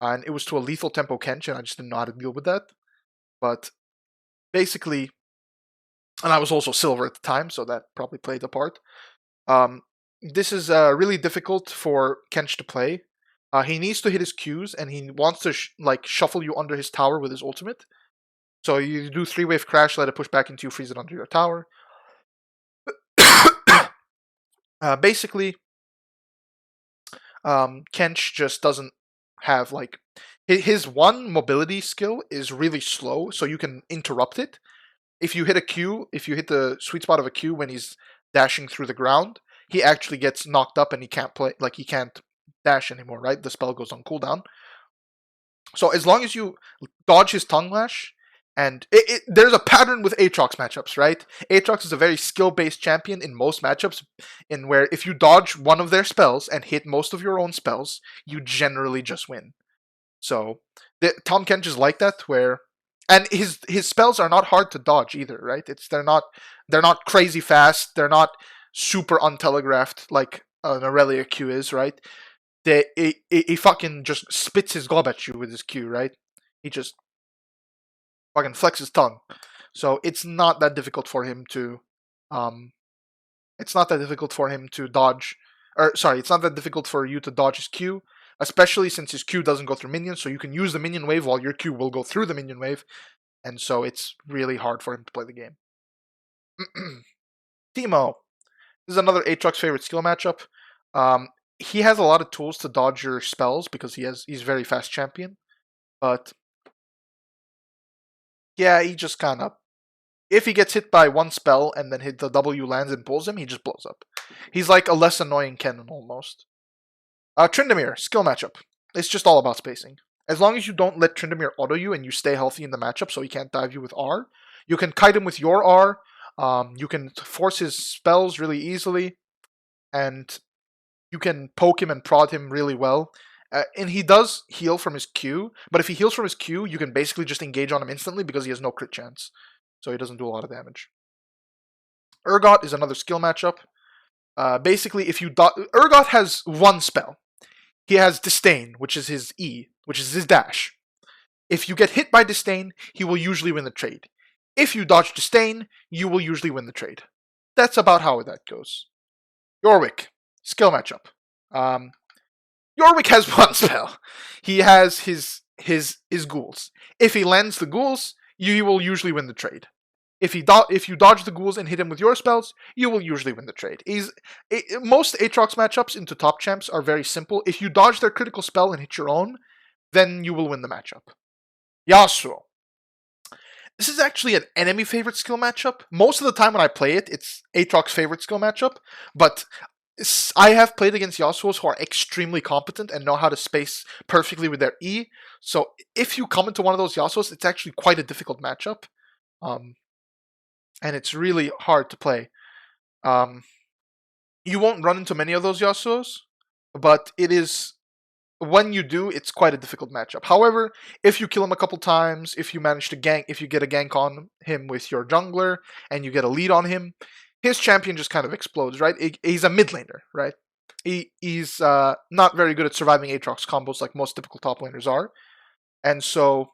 and it was to a lethal tempo Kench, and I just didn't know how to deal with that. But basically, and I was also silver at the time, so that probably played a part. This is really difficult for Kench to play. He needs to hit his Qs, and he wants to shuffle you under his tower with his ultimate. So you do 3-wave crash, let it push back into you, freeze it under your tower. Basically, Kench just doesn't have, like, his one mobility skill is really slow, so you can interrupt it. If you hit a Q, if you hit the sweet spot of a Q when he's dashing through the ground, he actually gets knocked up and he can't play, like, he can't dash anymore, right? The spell goes on cooldown. So as long as you dodge his tongue lash, and there's a pattern with Aatrox matchups, right? Aatrox is a very skill-based champion in most matchups, in where if you dodge one of their spells and hit most of your own spells, you generally just win. So Tahm Kench is like that, where And his spells are not hard to dodge either, right? They're not crazy fast. They're not super untelegraphed like an Aurelia Q is, right? He fucking just spits his gob at you with his Q, right? He just fucking flex his tongue. So it's not that difficult for him to, it's not that difficult for him to dodge, or sorry, it's not that difficult for you to dodge his Q, especially since his Q doesn't go through minions, so you can use the minion wave while your Q will go through the minion wave, and so it's really hard for him to play the game. Teemo. This is another Aatrox favorite skill matchup. He has a lot of tools to dodge your spells because he's very fast champion, but yeah, he just kind of, if he gets hit by one spell and then hit the W lands and pulls him, he just blows up. He's like a less annoying Kennen almost. Tryndamere, skill matchup. It's just all about spacing. As long as you don't let Tryndamere auto you and you stay healthy in the matchup so he can't dive you with R, you can kite him with your R, you can force his spells really easily, and you can poke him and prod him really well. And he does heal from his Q, but if he heals from his Q, you can basically just engage on him instantly because he has no crit chance. So he doesn't do a lot of damage. Urgot is another skill matchup. Basically, if you Urgot has one spell. He has Disdain, which is his E, which is his dash. If you get hit by Disdain, he will usually win the trade. If you dodge Disdain, you will usually win the trade. That's about how that goes. Yorick, skill matchup. Yorick has one spell. He has his ghouls. If he lands the ghouls, you will usually win the trade. If you dodge the ghouls and hit him with your spells, you will usually win the trade. Most Aatrox matchups into top champs are very simple. If you dodge their critical spell and hit your own, then you will win the matchup. Yasuo. This is actually an enemy favorite skill matchup. Most of the time when I play it, it's Aatrox favorite skill matchup, but I have played against Yasuos who are extremely competent and know how to space perfectly with their E. So if you come into one of those Yasuos, it's actually quite a difficult matchup. And it's really hard to play. You won't run into many of those Yasuos, but it is, when you do, it's quite a difficult matchup. However, if you kill him a couple times, if you manage to gank, if you get a gank on him with your jungler, and you get a lead on him, his champion just kind of explodes, right? He's a mid laner, right? He's not very good at surviving Aatrox combos like most typical top laners are. And so,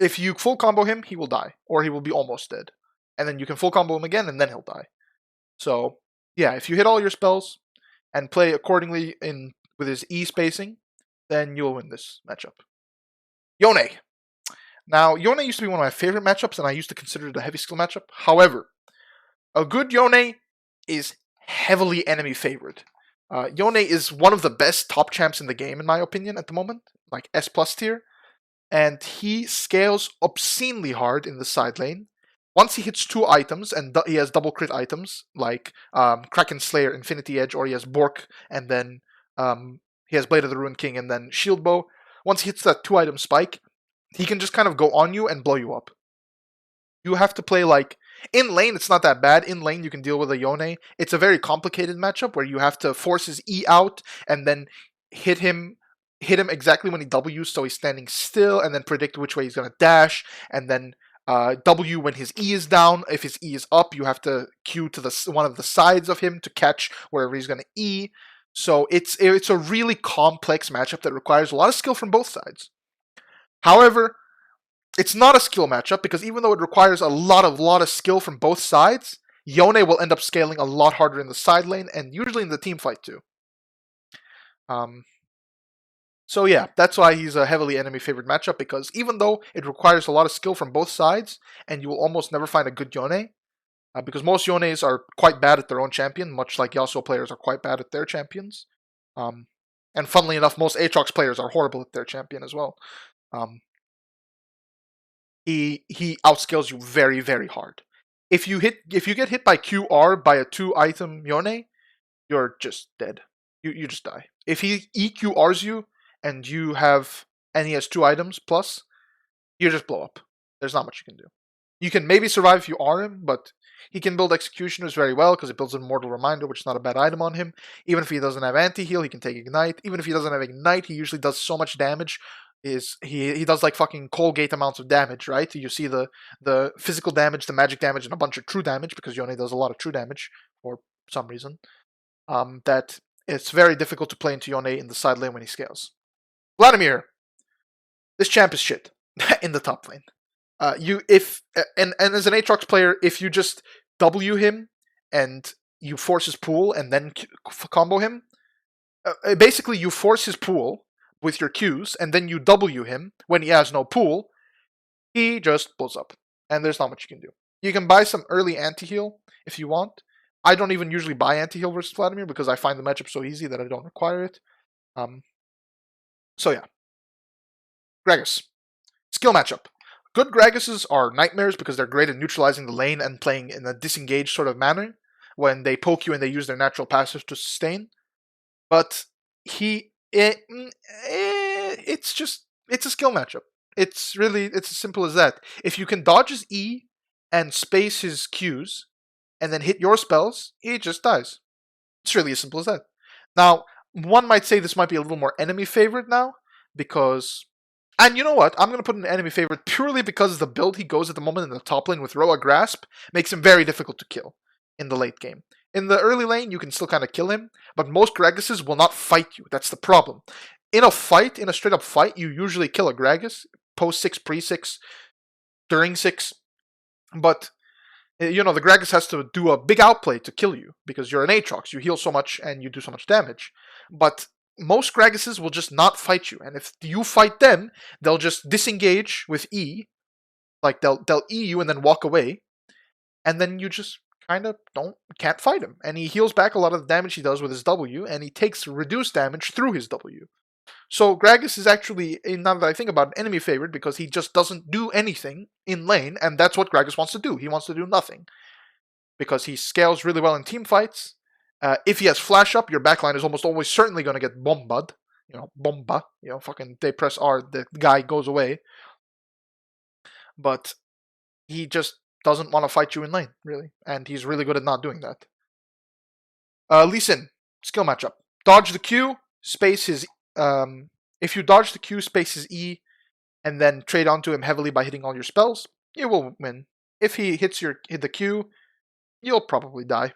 if you full combo him, he will die, or he will be almost dead. And then you can full combo him again, and then he'll die. So, yeah, if you hit all your spells and play accordingly with his E spacing, then you'll win this matchup. Yone. Now, Yone used to be one of my favorite matchups, and I used to consider it a heavy skill matchup. However, a good Yone is heavily enemy favored. Yone is one of the best top champs in the game, in my opinion, at the moment, like S+ tier. And he scales obscenely hard in the side lane. Once he hits 2 items, and he has double crit items, like Kraken Slayer, Infinity Edge, or he has Bork, and then he has Blade of the Ruined King, and then Shield Bow. Once he hits that 2-item spike, he can just kind of go on you and blow you up. You have to play like, in lane, it's not that bad. In lane, you can deal with a Yone. It's a very complicated matchup where you have to force his E out, and then hit him exactly when he W's so he's standing still, and then predict which way he's going to dash, and then W when his E is down. If his E is up, you have to Q to one of the sides of him to catch wherever he's going to E. So it's a really complex matchup that requires a lot of skill from both sides. However, it's not a skill matchup because even though it requires a lot of skill from both sides, Yone will end up scaling a lot harder in the side lane and usually in the team fight too. So yeah, that's why he's a heavily enemy favored matchup, because even though it requires a lot of skill from both sides, and you will almost never find a good Yone, because most Yones are quite bad at their own champion, much like Yasuo players are quite bad at their champions. And funnily enough, most Aatrox players are horrible at their champion as well. He outscales you very, very hard. If you get hit by QR by a 2-item Yone, you're just dead. You just die. If he EQRs you, and he has 2 items plus, you just blow up. There's not much you can do. You can maybe survive if you R him, but he can build Executioners very well because it builds an Immortal Reminder, which is not a bad item on him. Even if he doesn't have anti-heal, he can take Ignite. Even if he doesn't have Ignite, he usually does so much damage is he does like fucking Colgate amounts of damage, right? You see the physical damage, the magic damage, and a bunch of true damage because Yone does a lot of true damage for some reason. That it's very difficult to play into Yone in the side lane when he scales. Vladimir, this champ is shit in the top lane. And as an Aatrox player, if you just W him and you force his pool and then combo him, basically you force his pool with your Qs and then you W him when he has no pool, he just blows up. And there's not much you can do. You can buy some early anti-heal if you want. I don't even usually buy anti-heal versus Vladimir because I find the matchup so easy that I don't require it. So yeah. Gragas. Skill matchup. Good Gragas's are nightmares because they're great at neutralizing the lane and playing in a disengaged sort of manner when they poke you and they use their natural passive to sustain. But it's a skill matchup. It's as simple as that. If you can dodge his E and space his Qs and then hit your spells, he just dies. It's really as simple as that. Now, one might say this might be a little more enemy favorite now because... And you know what? I'm going to put an enemy favorite purely because the build he goes at the moment in the top lane with Roa Grasp makes him very difficult to kill in the late game. In the early lane, you can still kind of kill him, but most Gragases will not fight you. That's the problem. In a fight, in a straight up fight, you usually kill a Gragas, post 6, pre 6, during 6, but you know, the Gragas has to do a big outplay to kill you because you're an Aatrox. You heal so much and you do so much damage. But most Gragases will just not fight you, and if you fight them, they'll just disengage with E, like they'll E you and then walk away, and then you just kind of can't fight him. And he heals back a lot of the damage he does with his W, and he takes reduced damage through his W. So Gragas is actually, now that I think about it, enemy favorite because he just doesn't do anything in lane, and that's what Gragas wants to do. He wants to do nothing because he scales really well in team fights. If he has flash up, your backline is almost always certainly going to get bombed. You know, bomba. You know, fucking they press R, the guy goes away. But he just doesn't want to fight you in lane, really. And he's really good at not doing that. Lee Sin, skill matchup. Dodge the Q, space his... if you dodge the Q, space his E, and then trade onto him heavily by hitting all your spells, you will win. If he hit the Q, you'll probably die.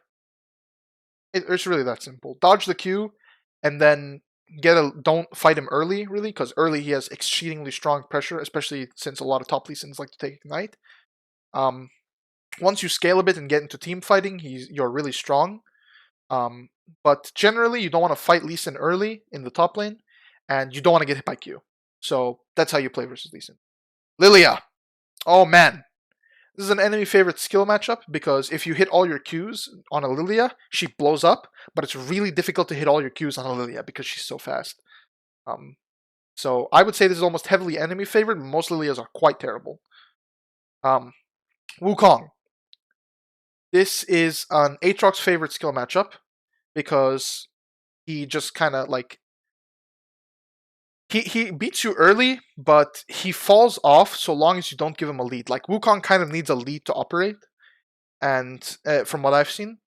It's really that simple. Dodge the Q, and then don't fight him early, really, because early he has exceedingly strong pressure, especially since a lot of top Lee Sins like to take Ignite. Once you scale a bit and get into team fighting, you're really strong. But generally, you don't want to fight Lee Sin early in the top lane, and you don't want to get hit by Q. So that's how you play versus Lee Sin. Lilia. Oh man. This is an enemy favorite skill matchup because if you hit all your Qs on a Lilia, she blows up, but it's really difficult to hit all your Qs on a Lilia because she's so fast. So I would say this is almost heavily enemy favorite, but most Lilias are quite terrible. Wukong. This is an Aatrox favorite skill matchup because he just kind of like... He beats you early, but he falls off so long as you don't give him a lead. Like, Wukong kind of needs a lead to operate, and from what I've seen.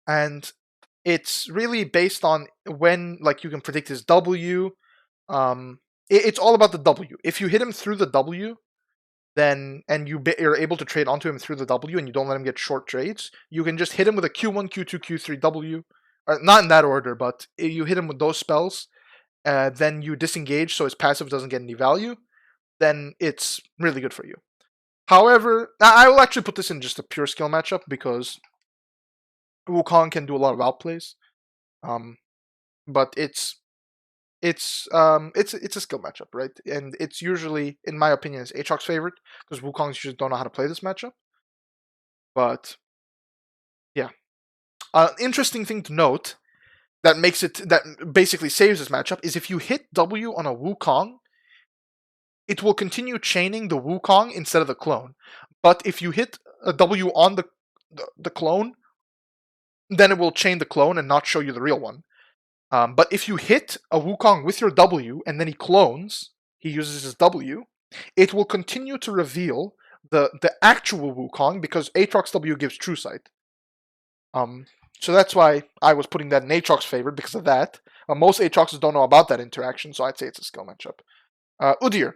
And it's really based on when, like, you can predict his W. It's all about the W. If you hit him through the W, then you're able to trade onto him through the W, and you don't let him get short trades, you can just hit him with a Q1, Q2, Q3, W. Not in that order, but you hit him with those spells. Then you disengage so his passive doesn't get any value, then it's really good for you. However, I will actually put this in just a pure skill matchup because Wukong can do a lot of outplays. But it's a skill matchup, right? And it's usually, in my opinion, it's Aatrox favorite because Wukongs just don't know how to play this matchup. But yeah, interesting thing to note that basically saves this matchup is if you hit W on a Wukong, it will continue chaining the Wukong instead of the clone. But if you hit a W on the clone, then it will chain the clone and not show you the real one. But if you hit a Wukong with your W and then he clones, he uses his W, it will continue to reveal the actual Wukong because Aatrox W gives True Sight. So that's why I was putting that in Aatrox favorite because of that. Most Aatroxes don't know about that interaction, so I'd say it's a skill matchup. Udyr.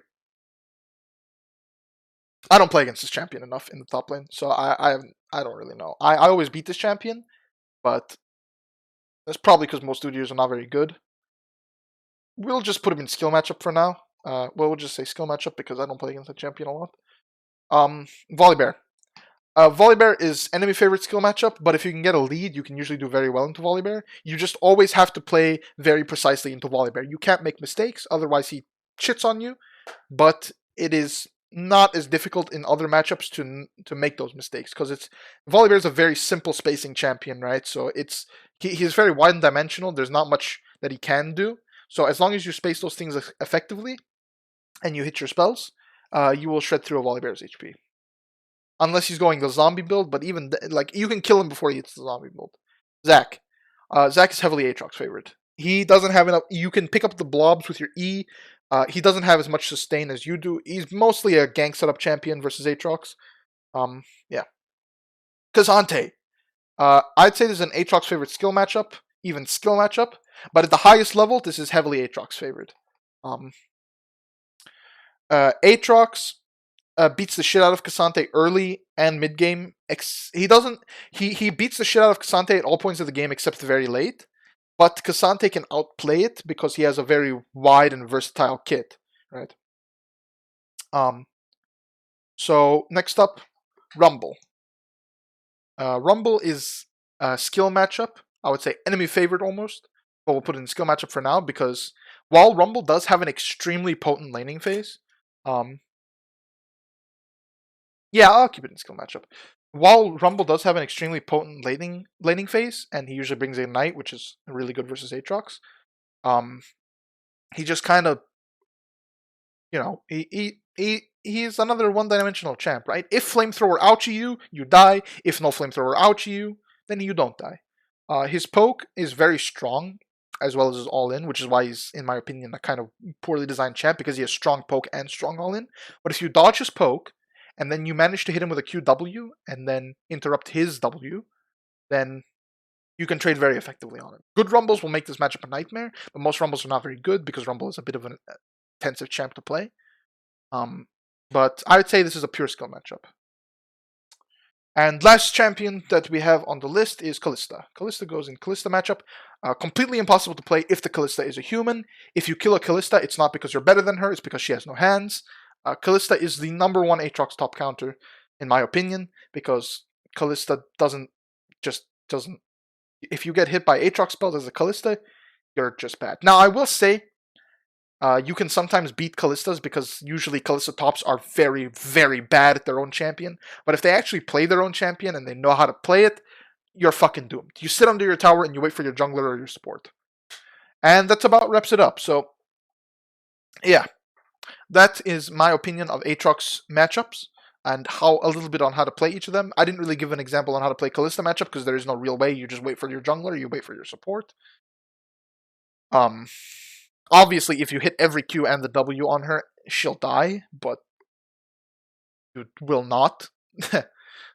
I don't play against this champion enough in the top lane, so I don't really know. I always beat this champion, but that's probably because most Udyrs are not very good. We'll just put him in skill matchup for now. We'll just say skill matchup because I don't play against that champion a lot. Volibear. Volibear is enemy favorite skill matchup, but if you can get a lead, you can usually do very well into Volibear. You just always have to play very precisely into Volibear. You can't make mistakes, otherwise he chits on you, but it is not as difficult in other matchups to make those mistakes, because it's Volibear is a very simple spacing champion, right? So he's very wide and dimensional. There's not much that he can do. So as long as you space those things effectively and you hit your spells, you will shred through a Volibear's HP. Unless he's going the zombie build, but even like you can kill him before he hits the zombie build. Zac. Zac is heavily Aatrox favorite. He doesn't have enough. You can pick up the blobs with your E. He doesn't have as much sustain as you do. He's mostly a gank setup champion versus Aatrox. Yeah. K'Sante. I'd say this is an Aatrox favorite skill matchup, even skill matchup. But at the highest level, this is heavily Aatrox favorite. Aatrox beats the shit out of K'Sante early and mid game. He beats the shit out of K'Sante at all points of the game except very late. But K'Sante can outplay it because he has a very wide and versatile kit, right? So next up, Rumble. Rumble is a skill matchup. I would say enemy favorite almost, but we'll put it in skill matchup for now because while Rumble does have an extremely potent laning phase, yeah, I'll keep it in skill matchup. While Rumble does have an extremely potent laning phase, and he usually brings a Knight, which is really good versus Aatrox, he just kind of, you know, he's another one-dimensional champ, right? If Flamethrower ouchie you, you die. If no Flamethrower ouchie you, then you don't die. His poke is very strong, as well as his all-in, which is why he's, in my opinion, a kind of poorly designed champ, because he has strong poke and strong all-in. But if you dodge his poke, and then you manage to hit him with a QW, and then interrupt his W, then you can trade very effectively on it. Good Rumbles will make this matchup a nightmare, but most Rumbles are not very good, because Rumble is a bit of an intensive champ to play. But I would say this is a pure skill matchup. And last champion that we have on the list is Kalista. Kalista goes in Kalista matchup. Completely impossible to play if the Kalista is a human. If you kill a Kalista, it's not because you're better than her, it's because she has no hands. Kalista is the number one Aatrox top counter, in my opinion, because Kalista doesn't. If you get hit by Aatrox spells as a Kalista, you're just bad. Now, I will say, you can sometimes beat Kalistas because usually Kalista tops are very, very bad at their own champion. But if they actually play their own champion and they know how to play it, you're fucking doomed. You sit under your tower and you wait for your jungler or your support. And that's about wraps it up. So, yeah. That is my opinion of Aatrox matchups and a little bit on how to play each of them. I didn't really give an example on how to play Kalista matchup because there is no real way. You just wait for your jungler, you wait for your support. Obviously, if you hit every Q and the W on her, she'll die, but you will not.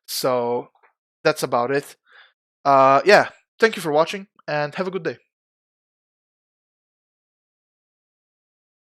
So that's about it. Yeah, thank you for watching and have a good day.